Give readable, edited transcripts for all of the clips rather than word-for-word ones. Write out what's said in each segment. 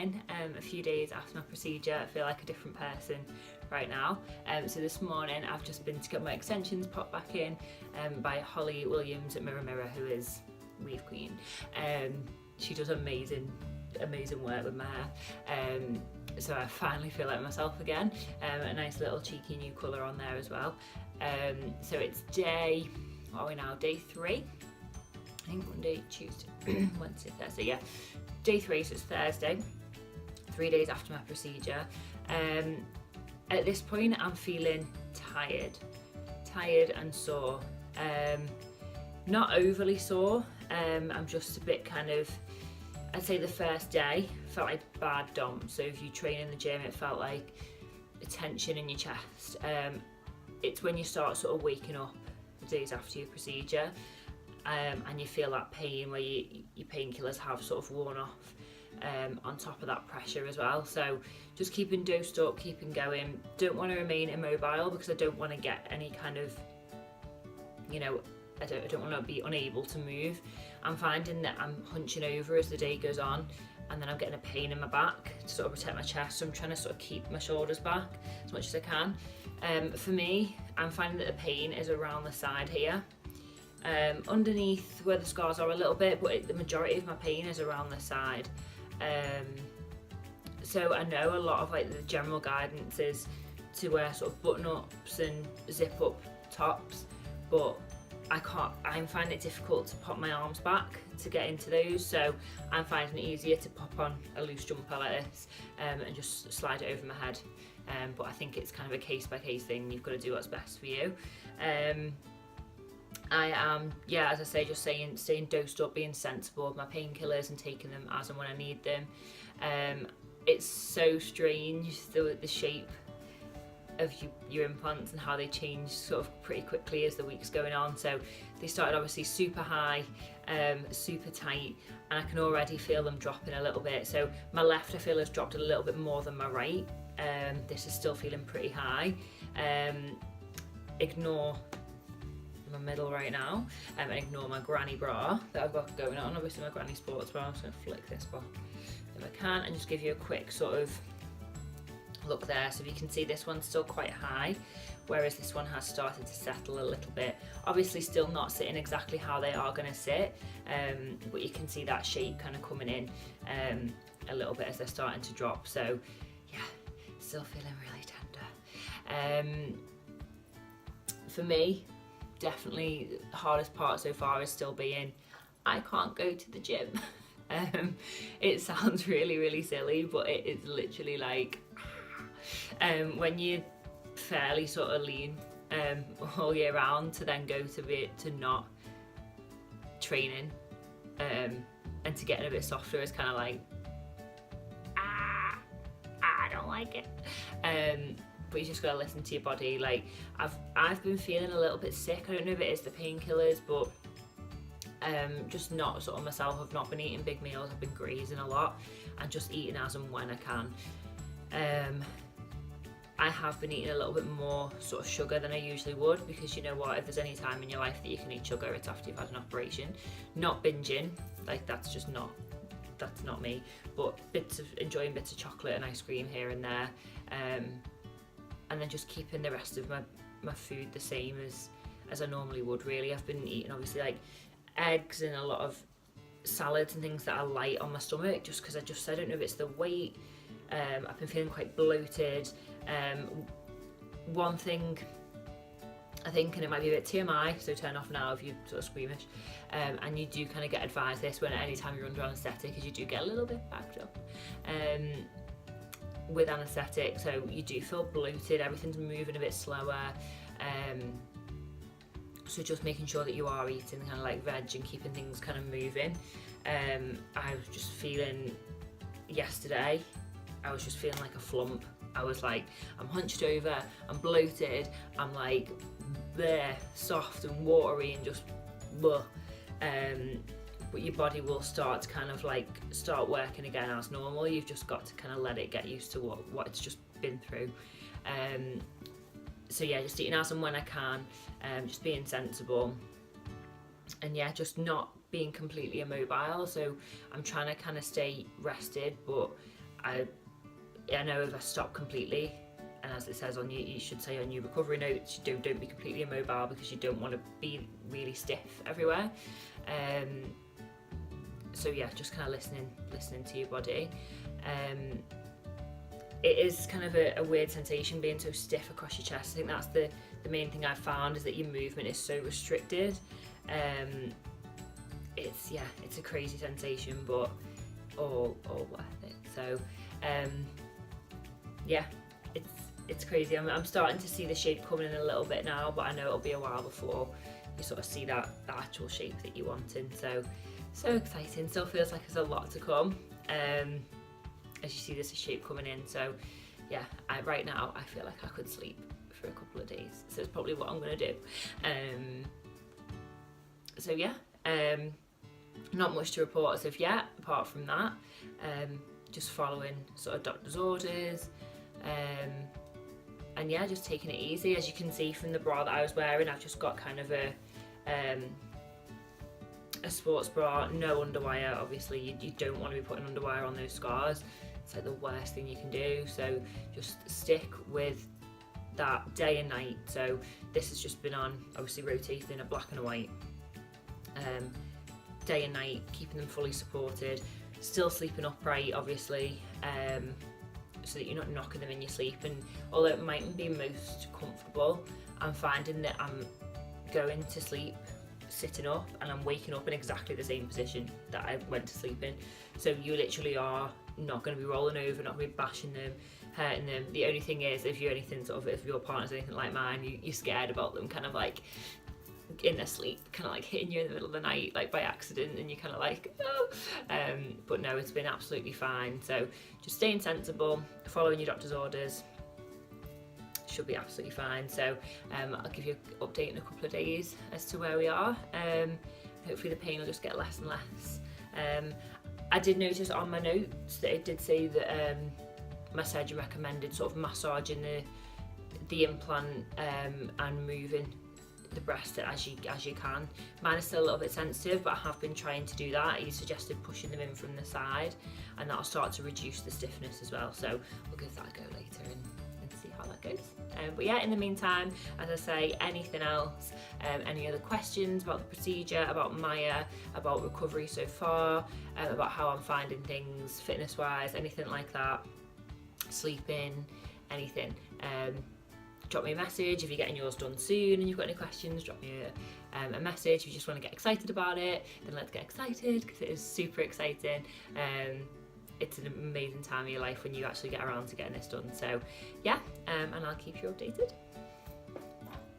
morning, a few days after my procedure. I feel like a different person right now. So this morning I've just been to get my extensions popped back in by Holly Williams at Mirror Mirror, who is Weave Queen. She does amazing work with my hair. So I finally feel like myself again. A nice little cheeky new colour on there as well. So it's day 3. I think Monday, Tuesday, Wednesday, Thursday, yeah. Day 3, so it's Thursday, 3 days after my procedure. At this point, I'm feeling tired and sore. Not overly sore, I'm just a bit kind of, I'd say the first day felt like bad DOM. So if you train in the gym, it felt like a tension in your chest. It's when you start sort of waking up the days after your procedure, and you feel that pain where your painkillers have sort of worn off, on top of that pressure as well. So just keeping dosed up, keeping going. Don't want to remain immobile because I don't want to get any kind of, I don't want to be unable to move. I'm finding that I'm hunching over as the day goes on, and then I'm getting a pain in my back to sort of protect my chest. So I'm trying to sort of keep my shoulders back as much as I can. For me, I'm finding that the pain is around the side here. Underneath where the scars are a little bit, but the majority of my pain is around the side. So I know a lot of like the general guidance is to wear sort of button ups and zip up tops, but I'm finding it difficult to pop my arms back to get into those, so I'm finding it easier to pop on a loose jumper like this, and just slide it over my head. But I think it's kind of a case by case thing. You've got to do what's best for you. I am, as I say, just staying dosed up, being sensible with my painkillers and taking them as and when I need them. It's so strange, the shape of your implants and how they change sort of pretty quickly as the week's going on. So they started obviously super high, super tight, and I can already feel them dropping a little bit. So my left I feel has dropped a little bit more than my right. This is still feeling pretty high. Ignore my middle right now, and ignore my granny bra that I've got going on, obviously my granny sports bra. I'm just going to flick this back if I can and just give you a quick sort of look there. So if you can see, this one's still quite high, whereas this one has started to settle a little bit. Obviously still not sitting exactly how they are going to sit, but you can see that shape kind of coming in a little bit as they're starting to drop. So yeah, still feeling really tender. For me, definitely the hardest part so far is still being, I can't go to the gym. It sounds really silly, but it is literally like, when you're fairly sort of lean all year round, to then go to not training, and to getting a bit softer is kind of like, I don't like it. But you just gotta listen to your body. Like I've been feeling a little bit sick. I don't know if it is the painkillers, but just not sort of myself. I've not been eating big meals. I've been grazing a lot and just eating as and when I can. I have been eating a little bit more sort of sugar than I usually would, because you know what, if there's any time in your life that you can eat sugar, it's after you've had an operation. Not binging, like that's not me, but enjoying bits of chocolate and ice cream here and there, and then just keeping the rest of my food the same as I normally would. Really, I've been eating obviously like eggs and a lot of salads and things that are light on my stomach, just because I don't know if it's the weight. I've been feeling quite bloated. One thing I think, and it might be a bit TMI, so turn off now if you're sort of squeamish, and you do kind of get advised this when any time you're under anaesthetic, is you do get a little bit backed up with anaesthetic, so you do feel bloated, everything's moving a bit slower, so just making sure that you are eating kind of like veg and keeping things kind of moving. I was just feeling, yesterday I was just feeling like a flump. I was like, I'm hunched over, I'm bloated, I'm like there, soft and watery and just bleh. But your body will start to kind of like start working again as normal. You've just got to kind of let it get used to what it's just been through. So yeah, just eating as and when I can, just being sensible, and yeah, just not being completely immobile. So I'm trying to kind of stay rested, but I know if I stop completely, and as it says on you should say on your recovery notes, don't be completely immobile, because you don't want to be really stiff everywhere. So yeah, just kind of listening to your body. It is kind of a weird sensation being so stiff across your chest. I think that's the main thing I've found, is that your movement is so restricted. It's a crazy sensation, but all worth it. So yeah, it's crazy. I'm starting to see the shape coming in a little bit now, but I know it'll be a while before you sort of see that actual shape that you're wanting. So exciting. Still feels like there's a lot to come as you see this shape coming in. So yeah, right now I feel like I could sleep for a couple of days, so it's probably what I'm gonna do. So yeah, not much to report as of yet, apart from that. Just following sort of doctor's orders, and yeah, just taking it easy. As you can see from the bra that I was wearing, I've just got kind of a sports bra, no underwire. Obviously you don't want to be putting underwire on those scars. It's like the worst thing you can do, so just stick with that day and night. So this has just been on, obviously rotating a black and a white, day and night, keeping them fully supported, still sleeping upright obviously, so that you're not knocking them in your sleep. And although it mightn't be most comfortable, I'm finding that I'm going to sleep sitting up, and I'm waking up in exactly the same position that I went to sleep in. So you literally are not going to be rolling over, not going to be bashing them, hurting them. The only thing is, if your partner's anything like mine, you're scared about them kind of like in their sleep, kind of like hitting you in the middle of the night, like by accident, and you're kind of like, oh. But no, it's been absolutely fine. So just staying sensible, following your doctor's orders, should be absolutely fine. So I'll give you an update in a couple of days as to where we are. Hopefully the pain will just get less and less. I did notice on my notes that it did say that my surgeon recommended sort of massaging the implant and moving the breast as you can. Mine is still a little bit sensitive, but I have been trying to do that. He suggested pushing them in from the side, and that'll start to reduce the stiffness as well. So we'll give that a go later and see how that goes. But yeah, in the meantime, as I say, anything else, any other questions about the procedure, about Maya, about recovery so far, about how I'm finding things fitness wise, anything like that, sleeping, anything, drop me a message. If you're getting yours done soon and you've got any questions, drop me a message. If you just want to get excited about it, then let's get excited, because it is super exciting. It's an amazing time of your life when you actually get around to getting this done. So yeah, and I'll keep you updated.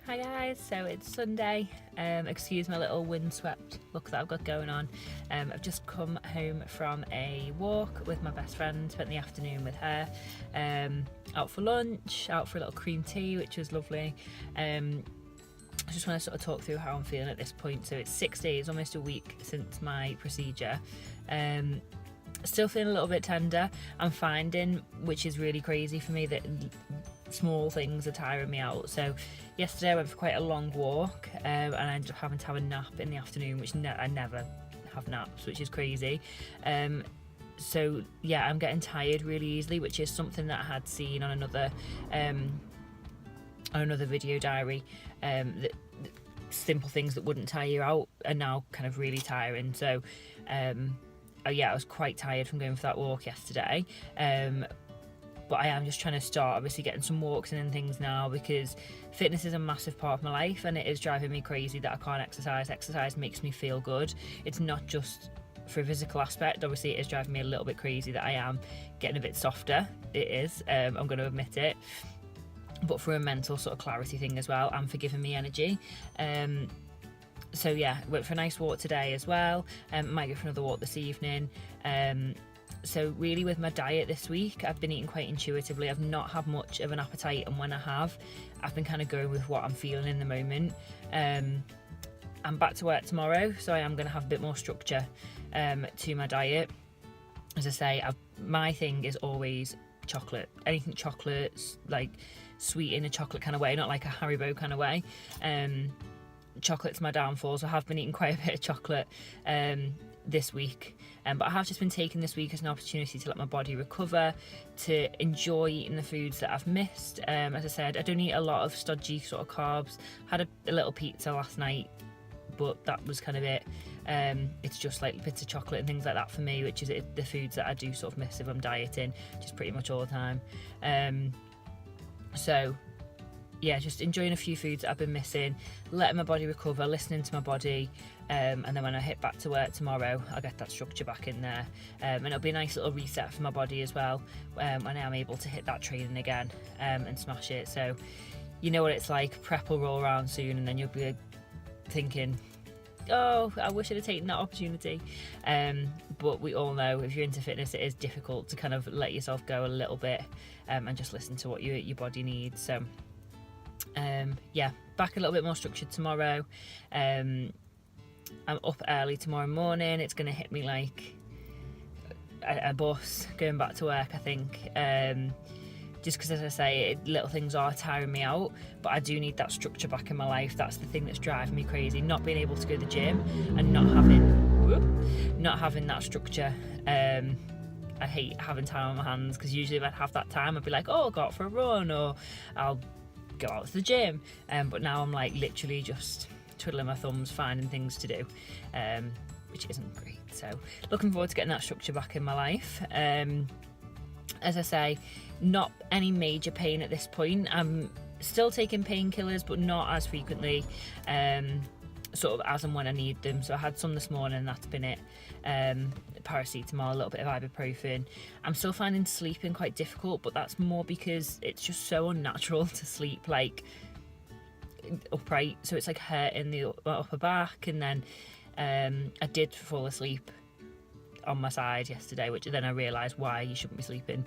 Hi guys, so it's Sunday. Excuse my little windswept look that I've got going on. I've just come home from a walk with my best friend, spent the afternoon with her, out for lunch, out for a little cream tea, which was lovely. I just want to sort of talk through how I'm feeling at this point. So it's 6 days, almost a week since my procedure. Still feeling a little bit tender. I'm finding, which is really crazy for me, that small things are tiring me out. So yesterday I went for quite a long walk, and I ended up having to have a nap in the afternoon, which I never have naps, which is crazy. So yeah, I'm getting tired really easily, which is something that I had seen on another video diary. That simple things that wouldn't tire you out are now kind of really tiring. So yeah, I was quite tired from going for that walk yesterday, but I am just trying to start obviously getting some walks in and things now, because fitness is a massive part of my life, and it is driving me crazy that I can't exercise. Exercise makes me feel good. It's not just for a physical aspect. Obviously it is driving me a little bit crazy that I am getting a bit softer. It is, I'm going to admit it, but for a mental sort of clarity thing as well, and for giving me energy. So yeah, went for a nice walk today as well. Might go for another walk this evening. So really with my diet this week, I've been eating quite intuitively. I've not had much of an appetite, and when I have, I've been kind of going with what I'm feeling in the moment. I'm back to work tomorrow, so I am going to have a bit more structure to my diet. As I say, my thing is always chocolate. Anything chocolates, like sweet in a chocolate kind of way, not like a Haribo kind of way. chocolate's my downfall, so I have been eating quite a bit of chocolate this week. But I have just been taking this week as an opportunity to let my body recover, to enjoy eating the foods that I've missed. As I said, I don't eat a lot of stodgy sort of carbs. Had a little pizza last night, but that was kind of it. It's just like bits of chocolate and things like that for me, which is the foods that I do sort of miss if I'm dieting, just pretty much all the time. So yeah, just enjoying a few foods that I've been missing, letting my body recover, listening to my body, and then when I hit back to work tomorrow, I'll get that structure back in there, and it'll be a nice little reset for my body as well, when I'm able to hit that training again, and smash it. So you know what it's like, prep will roll around soon, and then you'll be thinking, oh, I wish I'd have taken that opportunity. But we all know if you're into fitness, it is difficult to kind of let yourself go a little bit, and just listen to what your body needs. So yeah, back a little bit more structured tomorrow. I'm up early tomorrow morning. It's going to hit me like a bus going back to work, I think. Just because, as I say, little things are tiring me out, but I do need that structure back in my life. That's the thing that's driving me crazy, not being able to go to the gym and not having that structure. I hate having time on my hands, because usually if I'd have that time, I'd be like, oh, I'll go out for a run, or I'll go out to the gym. But now I'm like literally just twiddling my thumbs, finding things to do, which isn't great. So looking forward to getting that structure back in my life. As I say, not any major pain at this point. I'm still taking painkillers, but not as frequently, sort of as and when I need them. So I had some this morning, that's been it. Paracetamol, a little bit of ibuprofen. I'm still finding sleeping quite difficult, but that's more because it's just so unnatural to sleep like upright, so it's like hurting the upper back. And then I did fall asleep on my side yesterday, which then I realised why you shouldn't be sleeping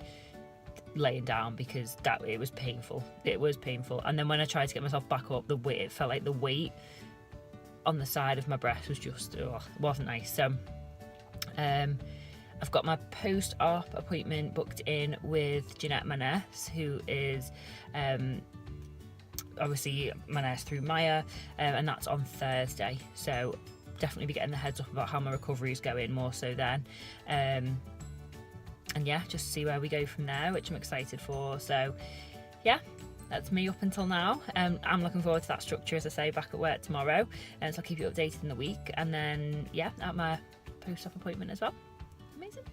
laying down, because it was painful. And then when I tried to get myself back up, it felt like the weight on the side of my breast was just wasn't nice. So I've got my post-op appointment booked in with Jeanette, my nurse, who is obviously my nurse through Maya, and that's on Thursday. So definitely be getting the heads up about how my recovery is going more so then. And yeah, just see where we go from there, which I'm excited for. So yeah, that's me up until now. I'm looking forward to that structure, as I say, back at work tomorrow, and so I'll keep you updated in the week. And then yeah, at my post-op appointment as well. Amazing.